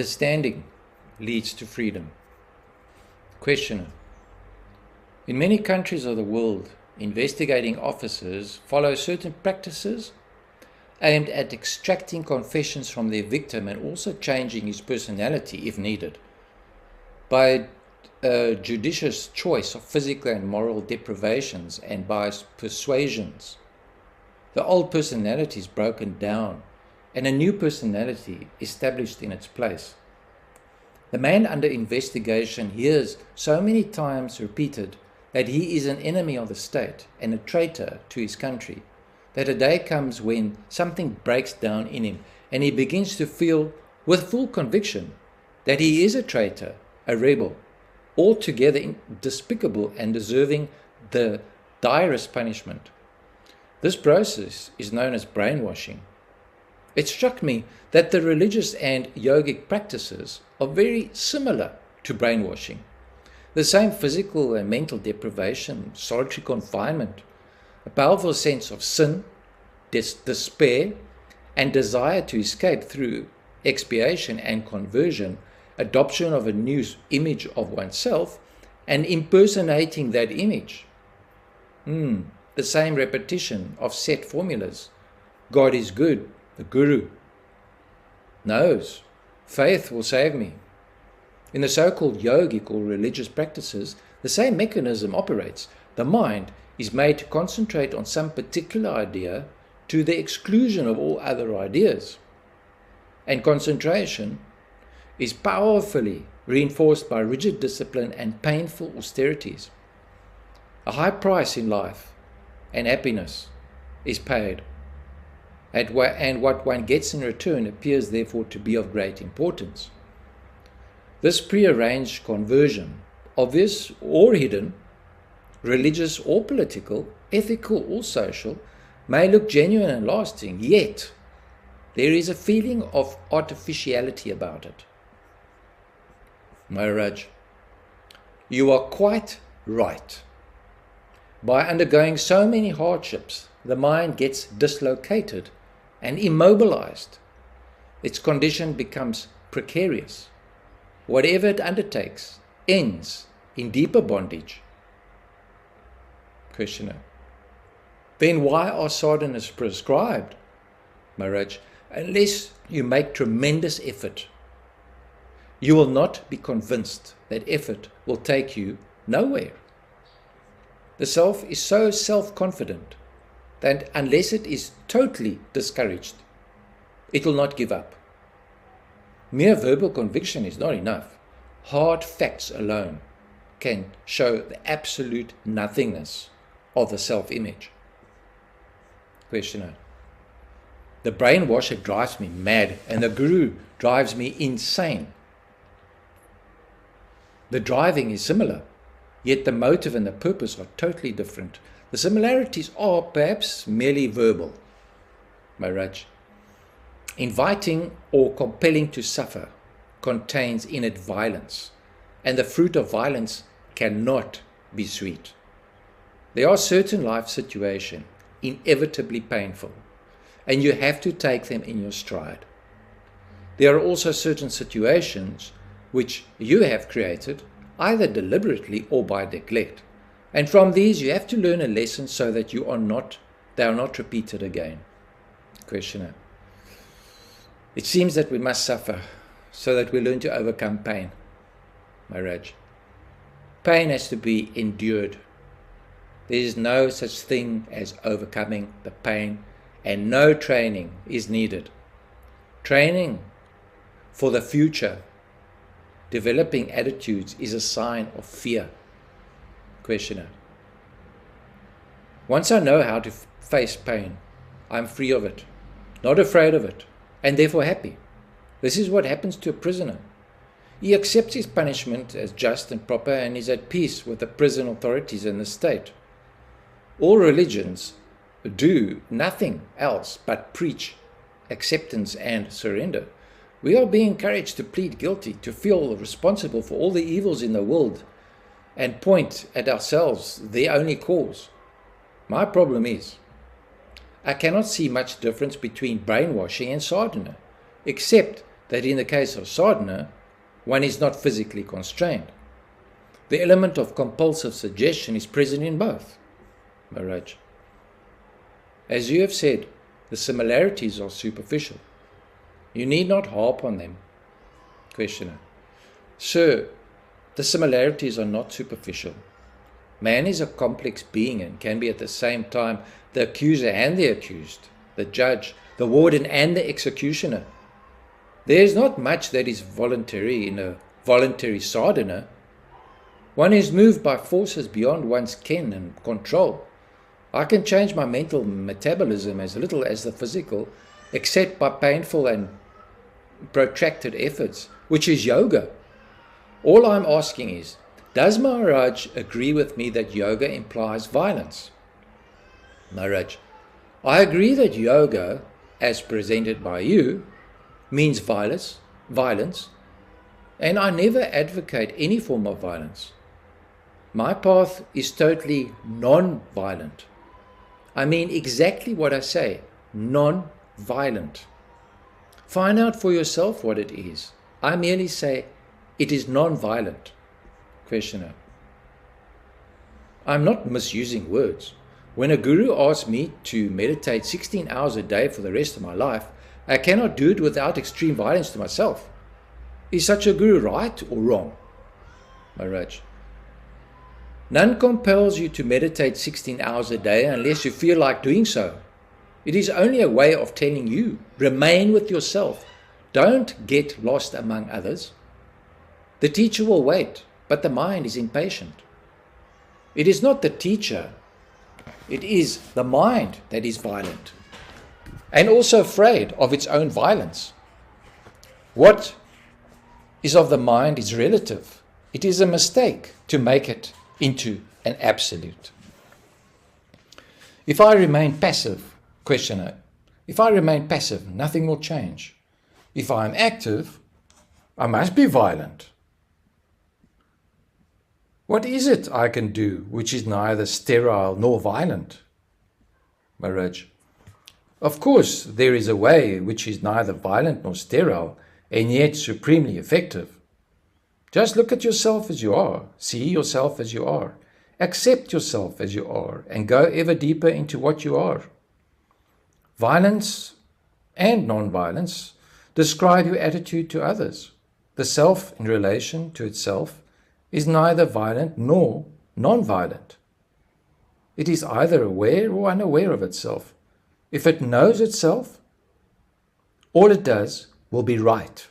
understanding leads to freedom. Questioner. In many countries of the world, investigating officers follow certain practices aimed at extracting confessions from their victim and also changing his personality if needed, by a judicious choice of physical and moral deprivations and by persuasions. The old personality is broken down and a new personality established in its place. The man under investigation hears so many times repeated that he is an enemy of the state and a traitor to his country, that a day comes when something breaks down in him and he begins to feel with full conviction that he is a traitor, a rebel, altogether despicable and deserving the direst punishment. This process is known as brainwashing. It struck me that the religious and yogic practices are very similar to brainwashing. The same physical and mental deprivation, solitary confinement, a powerful sense of sin, despair, and desire to escape through expiation and conversion, adoption of a new image of oneself, and impersonating that image. The same repetition of set formulas. God is good, the Guru knows, faith will save me. In the so-called yogic or religious practices, the same mechanism operates. The mind is made to concentrate on some particular idea to the exclusion of all other ideas. And concentration is powerfully reinforced by rigid discipline and painful austerities. A high price in life and happiness is paid, and what one gets in return appears therefore to be of great importance. This prearranged conversion, obvious or hidden, religious or political, ethical or social, may look genuine and lasting, yet there is a feeling of artificiality about it. Maharaj, you are quite right. By undergoing so many hardships, the mind gets dislocated and immobilized. Its condition becomes precarious. Whatever it undertakes ends in deeper bondage. Questioner. Then why are sadhanas prescribed? Maharaj, unless you make tremendous effort, you will not be convinced that effort will take you nowhere. The self is so self-confident that unless it is totally discouraged, it will not give up. Mere verbal conviction is not enough. Hard facts alone can show the absolute nothingness of the self-image. Questioner. The brainwasher drives me mad and the guru drives me insane. The driving is similar, yet the motive and the purpose are totally different. The similarities are perhaps merely verbal. Maharaj, inviting or compelling to suffer contains in it violence, and the fruit of violence cannot be sweet. There are certain life situations inevitably painful, and you have to take them in your stride. There are also certain situations which you have created, either deliberately or by neglect, and from these you have to learn a lesson so that they are not repeated again. Questioner. It seems that we must suffer so that we learn to overcome pain. Maharaj. Pain has to be endured. There is no such thing as overcoming the pain, and no training is needed. Training for the future, developing attitudes, is a sign of fear. Questioner. Once I know how to face pain, I am free of it, not afraid of it, and therefore happy. This is what happens to a prisoner. He accepts his punishment as just and proper and is at peace with the prison authorities and the state. All religions do nothing else but preach acceptance and surrender. We are being encouraged to plead guilty, to feel responsible for all the evils in the world and point at ourselves the only cause. My problem is, I cannot see much difference between brainwashing and sadhana, except that in the case of sadhana, one is not physically constrained. The element of compulsive suggestion is present in both. Maharaj, as you have said, the similarities are superficial. You need not harp on them. Questioner, sir, the similarities are not superficial. Man is a complex being and can be at the same time the accuser and the accused, the judge, the warden and the executioner. There is not much that is voluntary in a voluntary sadhana. One is moved by forces beyond one's ken and control. I can change my mental metabolism as little as the physical, except by painful and protracted efforts, which is yoga. All I'm asking is, does Maharaj agree with me that yoga implies violence? Maharaj, I agree that yoga, as presented by you, means violence, and I never advocate any form of violence. My path is totally non-violent. I mean exactly what I say, non-violent. Find out for yourself what it is. I merely say it is non-violent. Questioner, I'm not misusing words. When a guru asks me to meditate 16 hours a day for the rest of my life, I cannot do it without extreme violence to myself. Is such a guru right or wrong? Maharaj, none compels you to meditate 16 hours a day unless you feel like doing so. It is only a way of telling you, remain with yourself. Don't get lost among others. The teacher will wait, but the mind is impatient. It is not the teacher, it is the mind that is violent, and also afraid of its own violence. What is of the mind is relative. It is a mistake to make it into an absolute. If I remain passive, questioner, if I remain passive, nothing will change. If I am active, I must be violent. What is it I can do which is neither sterile nor violent? Maharaj, of course there is a way which is neither violent nor sterile and yet supremely effective. Just look at yourself as you are, see yourself as you are, accept yourself as you are, and go ever deeper into what you are. Violence and non-violence describe your attitude to others. The self in relation to itself is neither violent nor non-violent. It is either aware or unaware of itself. If it knows itself, all it does will be right.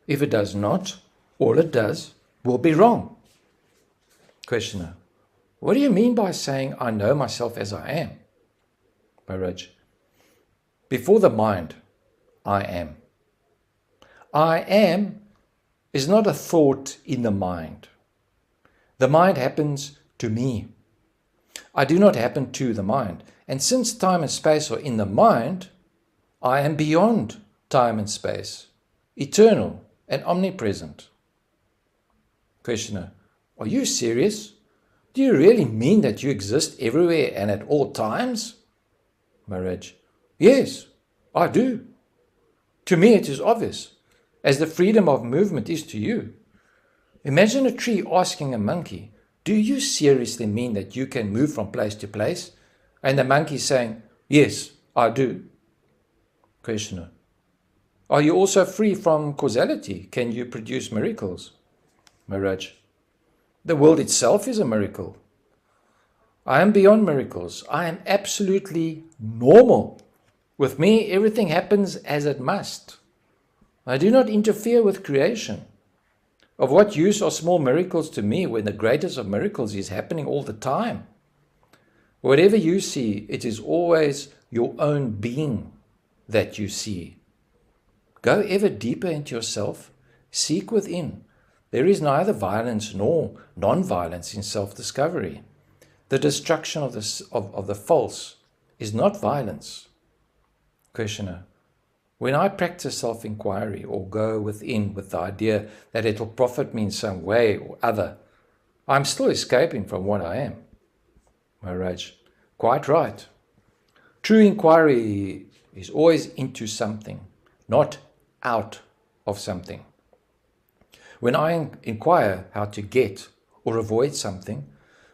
If it does not, all it does will be wrong. Questioner, what do you mean by saying I know myself as I am? Maharaj, before the mind, I am. I am is not a thought in the mind. The mind happens to me. I do not happen to the mind. And since time and space are in the mind, I am beyond time and space, eternal and omnipresent. Questioner, are you serious? Do you really mean that you exist everywhere and at all times? Maharaj, yes, I do. To me it is obvious, as the freedom of movement is to you. Imagine a tree asking a monkey, do you seriously mean that you can move from place to place? And the monkey saying, yes, I do. Questioner, are you also free from causality? Can you produce miracles? Maharaj, the world itself is a miracle. I am beyond miracles. I am absolutely normal. With me, everything happens as it must. I do not interfere with creation. Of what use are small miracles to me when the greatest of miracles is happening all the time? Whatever you see, it is always your own being that you see. Go ever deeper into yourself. Seek within. There is neither violence nor non-violence in self-discovery. The destruction of the false is not violence. Questioner, when I practice self-inquiry or go within with the idea that it will profit me in some way or other, I'm still escaping from what I am. Maharaj, quite right. True inquiry is always into something, not out of something. When I inquire how to get or avoid something,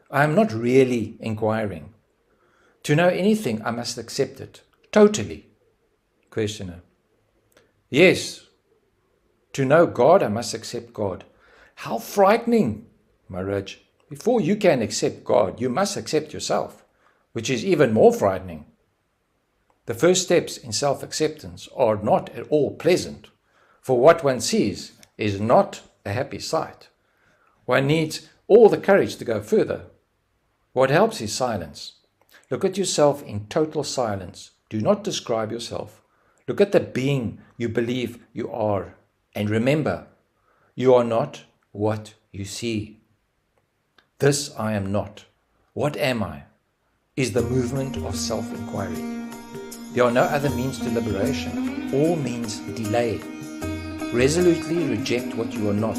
I am not really inquiring. To know anything, I must accept it, totally. Questioner. Yes. To know God, I must accept God. How frightening, Maharaj. Before you can accept God, you must accept yourself, which is even more frightening. The first steps in self-acceptance are not at all pleasant, for what one sees is not a happy sight. One needs all the courage to go further. What helps is silence. Look at yourself in total silence. Do not describe yourself. Look at the being you believe you are. And remember, you are not what you see. This I am not. What am I? Is the movement of self-inquiry. There are no other means to liberation. All means delay. Resolutely reject what you are not.